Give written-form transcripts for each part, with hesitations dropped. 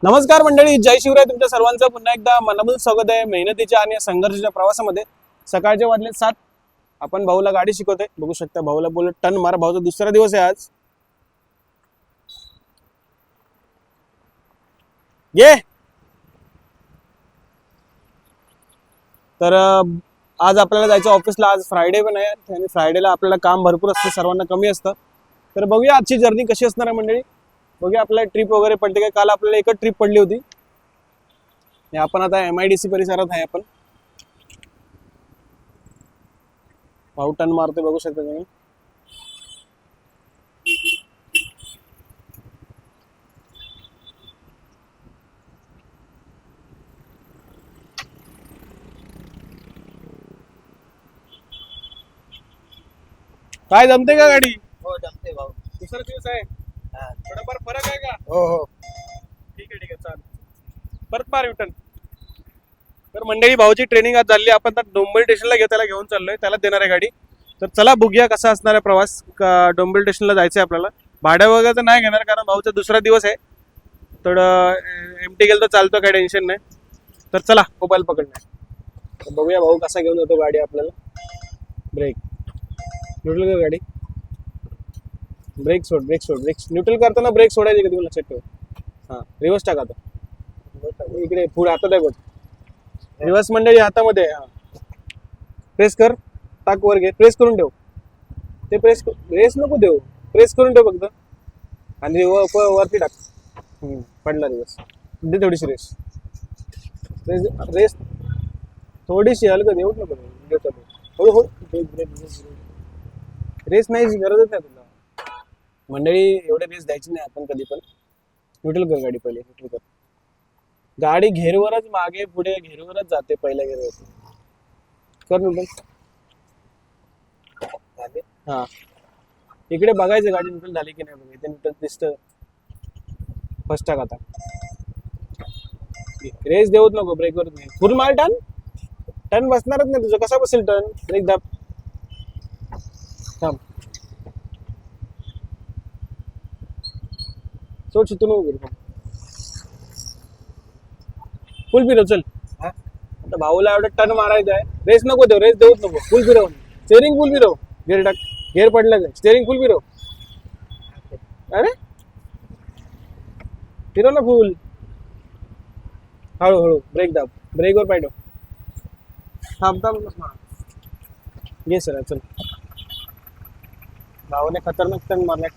नमस्कार मंडळी, जय शिवराय. तुमच्या सर्वांचं पुन्हा एकदा मनपूर्वक स्वागत आहे मेहनतीच्या आणि संघर्षाच्या प्रवासामध्ये. सकाळचे वाजले 7. आपण भाऊला गाडी शिकवतोय. बघू शकता भाऊला बोललो टन मार. भाऊचा दुसरा दिवस आहे आज. ये तर आज आपल्याला जायचं ऑफिसला. आज फ्रायडे पण आहे आणि फ्रायडेला आपल्याला काम भरपूर असतं, सर्वांना कमी असतं. तर बघूया आजची जर्नी कशी असणार आहे मंडळी. बघूया आपल्याला ट्रिप वगैरे पडते काय. काल आपल्याला एकच ट्रिप पडली होती. आपण आता MIDC परिसरात आहे. आपण भाऊ टन मारते, बघू शकता तुम्ही. काय जमते का गाडी? हो जमते भाऊ. दुसरा दिवस आहे, हा. थोडाफार फरक आहे का? हो हो ठीक आहे चालेल. परत मार रिटर्न. तर मंडळी भाऊची ट्रेनिंग आज झाली. आपण आता डोंबिवली स्टेशनला त्याला घेऊन चाललोय, त्याला देणार आहे गाडी. तर चला बघूया कसा असणार आहे प्रवास. डोंबिवली स्टेशनला जायचंय आपल्याला. भाडं वगैरे तर नाही घेणार, कारण भाऊचा दुसरा दिवस आहे. थोडं एमटी गेलं तर चालतं, काही टेन्शन नाही. तर चला मोबाईल पकडणार. बघूया भाऊ कसा घेऊन जातो गाडी आपल्याला. ब्रेक न्यूट्रल कर गाडी. ब्रेक सोड, ब्रेक न्यूट्रल करताना ब्रेक सोडायची का तुम्ही लक्षात ठेव. हा, रिव्हर्स टाका आता. इकडे पुढे हातात आहे बघ. रिव्हर्स मंडळी हातामध्ये. हा, प्रेस कर, टाक वर घे, प्रेस करून ठेव. ते रेस नको देऊ, प्रेस करून ठेव फक्त. आणि वरती टाक. पडला रिव्हर्स. दे थोडीशी रेस. रेस थोडीशी हलकं देऊ नको. रेस नाही, गरजच नाही तुला मंडळी. एवढे रेस द्यायची नाही आपण कधी पण. न्यूट्रल कर गाडी पहिले. न्यूट्रल कर. गाडी घेरवरच मागे पुढे घेरवरच जाते पहिल्या घेरवर. कर न्यूट्रल. हा, इकडे बघायचं गाडी न्यूट्रल झाली की नाही बघ. इथे न्यूट्रल दिसतं. फर्स्ट टाक आता. रेस देऊच नको, ब्रेकवर नाही. फुल मार. टर्न बसणारच नाही तुझं. कसा बसेल टर्न? ब्रेक दाब. थांब. सोड शितून वगैरे. फुल फिरव चल. आता भाऊला एवढं टर्न मारायचं आहे. रेस नको देऊ, रेस देऊच नको. फुल फिरव. स्टेअरिंग फुल फिरव. गेअर टाक. गेअर पडलं. स्टेअरिंग फुल फिरव. अरे फिरव ना फुल. हळूहळू ब्रेक दाब. ब्रेकवर पाय ठेव. थांब. घे सर. चल. भावाने खतरनाक टर्न मारलाय.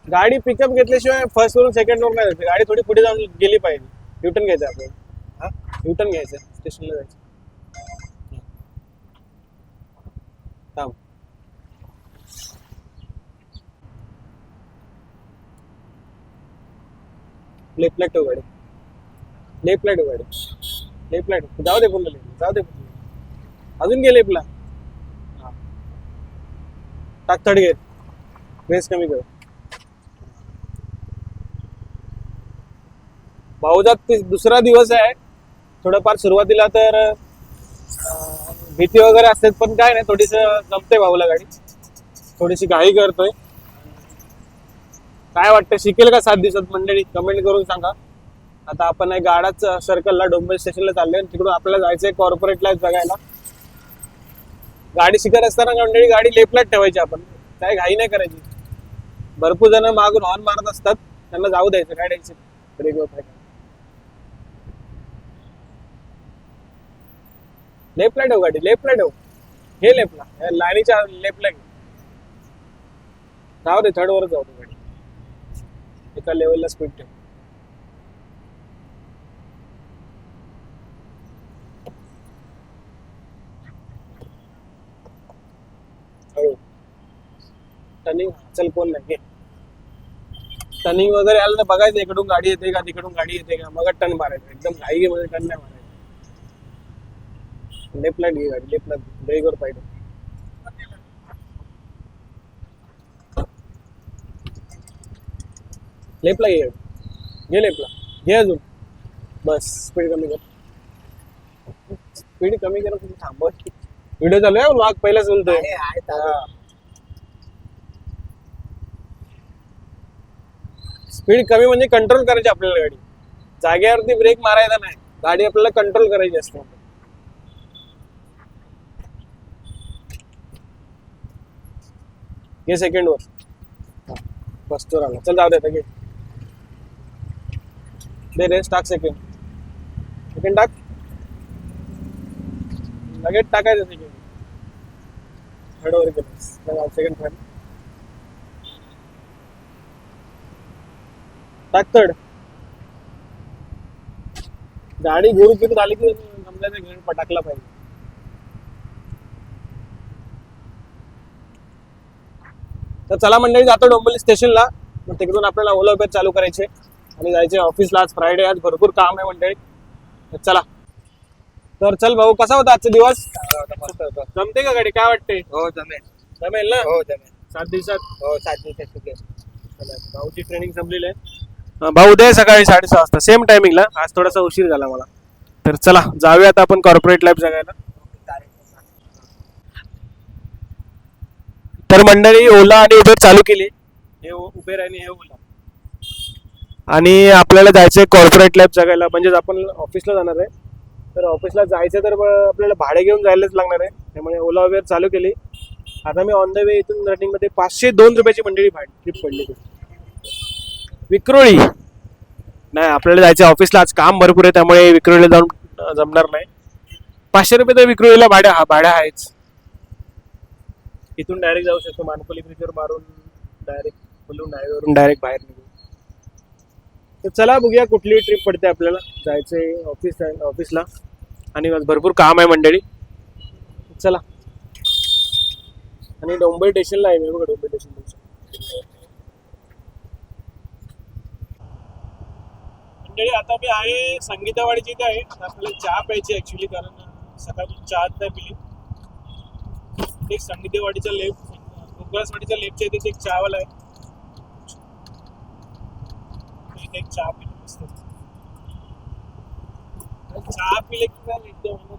गाडी पिकअप घेतल्याशिवाय फर्स्ट वरून सेकंड वर नाही जाते. गाडी थोडी पुढे जाऊन गेली पाहिजे. युटर्न घ्यायचं आपल्याला. युटर्न घ्यायचं, स्टेशनला जायचं. थांब. लेफ्ट ठेव गाडी. लेफ्ट ठेव गाडी. लेफ्ट जाऊ दे पूर्ण. जाऊ दे अजून गे लेफ्टला. टाक थर्ड गेअर. रेस कमी कर. भाऊचा दुसरा दिवस आहे. थोडंफार सुरुवातीला तर भीती वगैरे असते, पण काय नाही, थोडीस जमते भाऊला गाडी. थोडीशी घाई करतोय. काय वाटतं, शिकेल का 7 दिवसात मंडळी? कमेंट करून सांगा. आता आपण गाडाच सर्कलला डोंबिवली स्टेशनला चाललोय. तिकडून आपल्याला जायचंय कॉर्पोरेटला बघायला. गाडी शिकत असताना मंडळी गाडी लेफ्टलाच ठेवायची आपण. काय घाई नाही करायची. भरपूर जण मागून हॉर्न मारत असतात, त्यांना जाऊ द्यायचं. काय द्यायचं ब्रेकवर. लेफ्टला ठेव गाडी. लेफ्टला ठेव. हे लेफ्टला, लाईनीच्या लेफ्टला घे. जाऊ दे, थर्ड वरच जाऊ दे गाडी. एका लेवलला स्पीड ठेव. टर्निंग चल, कोण नाही. टर्निंग वगैरे आलं तर बघायचं इकडून गाडी येते का, तिकडून गाडी येते का, मग टर्न मारायचं. एकदम घाई मध्ये टर्न नाही मारायचं. लेफ्टला घे गाडी. लेफ्टला ब्रेकवर पाहिजे. लेफ्टला घे. लेफ्टला घे अजून. बस स्पीड कमी कर. स्पीड कमी कर. थांब. व्हिडिओ चालू आहे. व्लॉग पहिलाच बोलतोय. स्पीड कमी म्हणजे कंट्रोल करायची आपल्याला गाडी, जागेवरती ब्रेक मारायचा नाही, गाडी आपल्याला कंट्रोल करायची असते. हे सेकंड वर बसतो आला, चल जाऊ दे. दे रेस, टाक सेकंड टाक, लगेच टाकायचं सेकंड. थर्ड वर गेलं, सेकंड थर्ड टाक. थर्ड गाडी गुरु फिरू झाली की जमल्याचं घेऊन पटाकला पाहिजे. तर चला मंडळी, जातो डोंबिवली स्टेशनला. मग तिकडून आपल्याला ओला उबेर चालू करायचे आणि जायचे ऑफिसला. आज फ्रायडे, आज भरपूर काम आहे मंडळी. तर चला. तर चल भाऊ, कसा होता आजचा दिवस? जमते का गाडी, काय वाटते? हो जमेल. जमेल ना? हो जमेल. 7 दिवसात? हो 7 दिवसात. भाऊची ट्रेनिंग संपलेली आहे. भाऊ उद्या सकाळी 6:30 वाजता सेम टायमिंगला. आज थोडासा उशीर झाला मला. तर चला जाऊया आता आपण कॉर्पोरेट लाईफ जगायला. तर मंडळी, ओला आणि उबेर चालू केली. हे उबेर आणि हे ओला, आणि आपल्याला जायचंय कॉर्पोरेट लाईफ जगायला. म्हणजेच आपण ऑफिसला जाणार आहे. तर ऑफिसला जायचं तर आपल्याला भाडे घेऊन जायलाच लागणार आहे. त्यामुळे ओला उबेर चालू केली. आता मी ऑन द वे इथून रनिंग मध्ये 502 रुपयाची मंडळी ट्रिप पडली. विक्रोळी नाही, आपल्याला जायचं ऑफिसला. आज काम भरपूर आहे, त्यामुळे विक्रोळीला जाऊन जमणार नाही. 500 रुपये तर विक्रोळीला भाडं आहेच. इथून डायरेक्ट जाऊ शकतो, मानकोली ब्रिजवर मारून डायरेक्ट बोलून हायवेवरून डायरेक्ट बाहेर निघू. तर चला बघूया कुठली ट्रिप पडते आपल्याला. जायचंय ऑफिसला आणि भरपूर काम आहे मंडळी. चला. आणि डोंबिवली स्टेशनला आहे मी, बघा डोंबिवली स्टेशन. मंडळी आता मी आहे संगीतावाडीची इथे आहे. आता आपल्याला चहा प्यायची ऍक्च्युली, कारण सकाळी चहाच नाही पिली. एक संगीतेवाडीच्या लेफ्ट, कोकरासवाडीच्या लेफ्टच्या इथे एक चहावाला आहे. इथे एक चहा पिली मस्त. चहा पिले की काय एकदम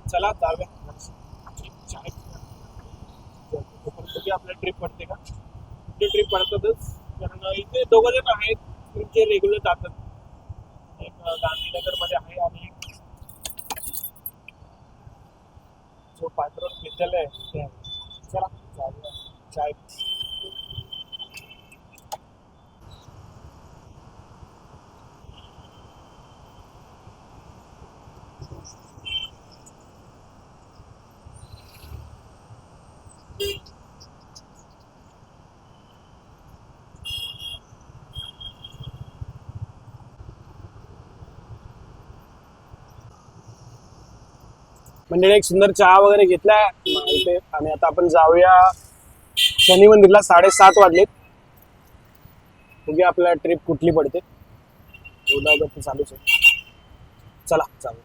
चला जाऊया. आपल्या ट्रिप पडते का? ट्रिप पडतातच, कारण इथे 2 जण आहेत जे रेग्युलर जातात. एक गांधीनगर मध्ये आहे आणि जो पांढरा विद्यालय आहे. चला जाऊया चाय. म्हणजे एक सुंदर चहा वगैरे घेतला इथे, आणि आता आपण जाऊया शनी मंदिरला. 7:30 वाजलेत. बघूया आपल्याला ट्रिप कुठली पडते. ओला उबेर तर चालूच आहे. चला चालू.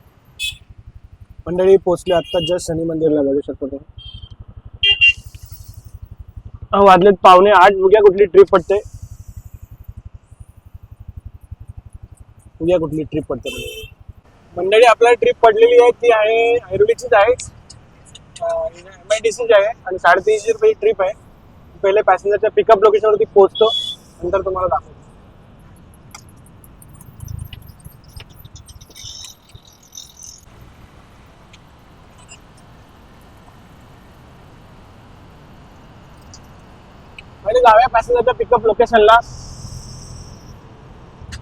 मंडळी पोहोचले आता जस्ट शनी मंदिरला, बघू शकतो तुम्ही. वाजलेत 7:45. बघूया कुठली ट्रिप पडते. बघूया कुठली ट्रिप पडते. मंडळी आपल्याला ट्रिप पडलेली आहे ती आहे ऐरोलीचीच आहे. MIDC आहे आणि 350 रुपये ट्रिप आहे. पहिले पॅसेंजरच्या पिकअप लोकेशनवरती पोहोचतो, नंतर तुम्हाला दाखवतो. पहिले जाऊया पॅसेंजरच्या पिकअप लोकेशनला.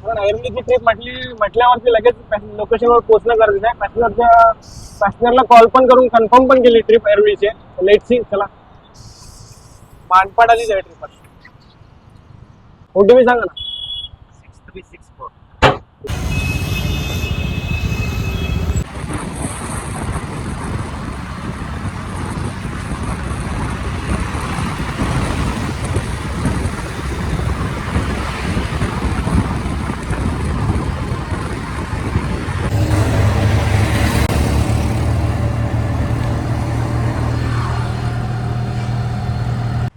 कारण ऐरोलीची ट्रिप म्हटल्यावरती लगेच लोकेशनवर पोहोचणं गरजेचं आहे. पॅसेंजरला कॉल पण करून कन्फर्म पण केली ट्रिप ऐरोलीची. Let see. चला, मानपाडाचीच आहे ट्रिप. OTP सांगा ना. 6364.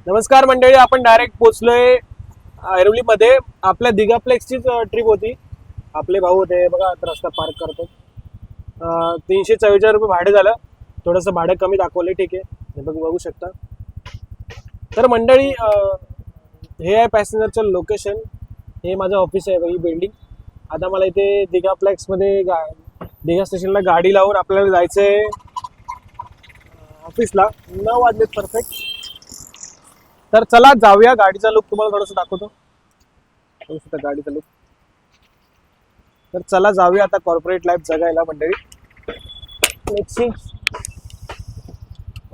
नमस्कार मंडळी, आपण डायरेक्ट पोहोचलोय ऐरोलीमध्ये. आपल्या दिघाप्लेक्सचीच ट्रिप होती. आपले भाऊ होते बघा, आता रस्ता पार्क करतो. 344 रुपये भाडे झालं. थोडंसं भाडं कमी दाखवलं, ठीक आहे, हे बघू शकता. तर मंडळी हे आहे पॅसेंजरचं लोकेशन. हे माझं ऑफिस आहे, ही बिल्डिंग. आता मला इथे दिघा फ्लेक्समध्ये दिघा स्टेशनला गाडी लावून आपल्याला जायचं आहे ऑफिसला. 9 वाजलेत परफेक्ट. तर चला जाऊया. गाडीचा लुक तुम्हाला थोडंसं दाखवतो. बघू शकता गाडीचा लुक. तर चला जाऊया आता कॉर्पोरेट लाईफ जगायला मंडळी. Let's see.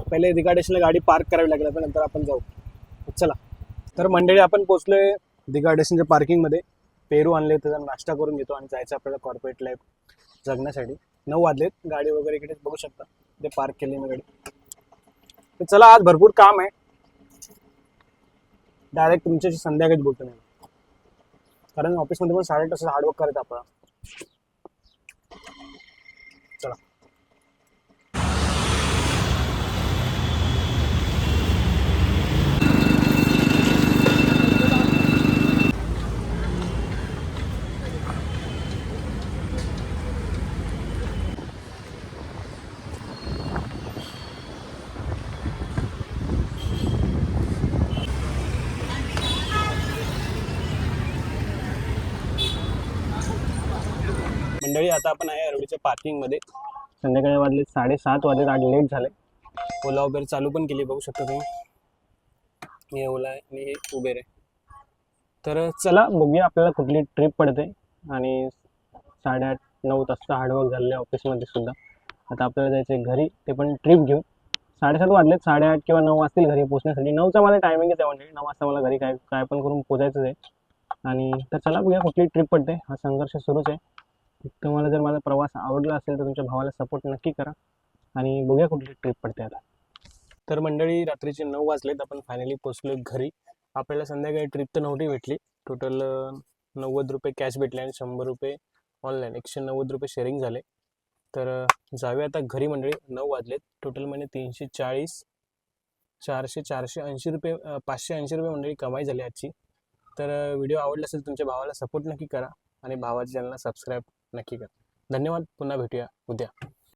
पहिले दिघा स्टेशनला गाडी पार्क करावी लागेल, आता नंतर आपण जाऊ. चला. तर मंडळी आपण पोहोचलोय दिघा स्टेशनच्या पार्किंगमध्ये. पेरू आणले, त्याचा नाश्ता करून घेतो आणि जायचं आपल्याला कॉर्पोरेट लाईफ जगण्यासाठी. 9 वाजलेत. गाडी वगैरे इकडे बघू शकता, ते पार्क केली मी गाडी. तर चला, आज भरपूर काम आहे. डायरेक्ट तुमच्याशी संध्याकाळी बोलतो नाही, कारण ऑफिसमध्ये पण 8.5 तास हार्डवर्क करायचं आपल्याला. चला. मंडळी आता आपण आहे अरवलीच्या पार्किंगमध्ये. संध्याकाळी वाजले 7:30 वाजले. आज लेट झाले. ओला उबेर चालू पण केली, बघू शकता तुम्ही. हे ओला आहे आणि हे उबेर आहे. तर चला बघूया आपल्याला कुठली ट्रिप पडते. आणि 8:30-9 तासचा हार्डवर्क झालेलं आहे ऑफिसमध्ये सुद्धा. आता आपल्याला जायचं आहे घरी, ते पण ट्रिप घेऊन. 7:30 वाजलेत. 8:30 किंवा 9 वाजतील घरी पोहोचण्यासाठी. 9चा मला टायमिंगच आहे म्हणजे 9 वाजता मला घरी काय पण करून पोचायचं आहे. आणि तर चला बघूया कुठली ट्रिप पडते. हा संघर्ष सुरूच आहे. तुम्हाला जर माझा प्रवास आवडला असेल तर तुमच्या भावाला सपोर्ट नक्की करा आणि बघूया कुठली ट्रिप पडते आता. तर मंडळी रात्रीचे 9 वाजलेत. आपण फायनली पोहोचलो घरी. आपल्याला संध्याकाळी ट्रिप तर नव्हती भेटली. टोटल 90 रुपये कॅश भेटले आणि 100 रुपये ऑनलाईन, 190 रुपये शेअरिंग झाले. तर जाऊया आता घरी मंडळी. 9 वाजलेत. टोटल म्हणजे 340, 480 रुपये, 580 रुपये मंडळी कमाई झाली आजची. तर व्हिडिओ आवडला असेल तुमच्या भावाला सपोर्ट नक्की करा आणि भावाच्या चॅनलला सबस्क्राईब नक्की करा. धन्यवाद. पुन्हा भेटूया उद्या.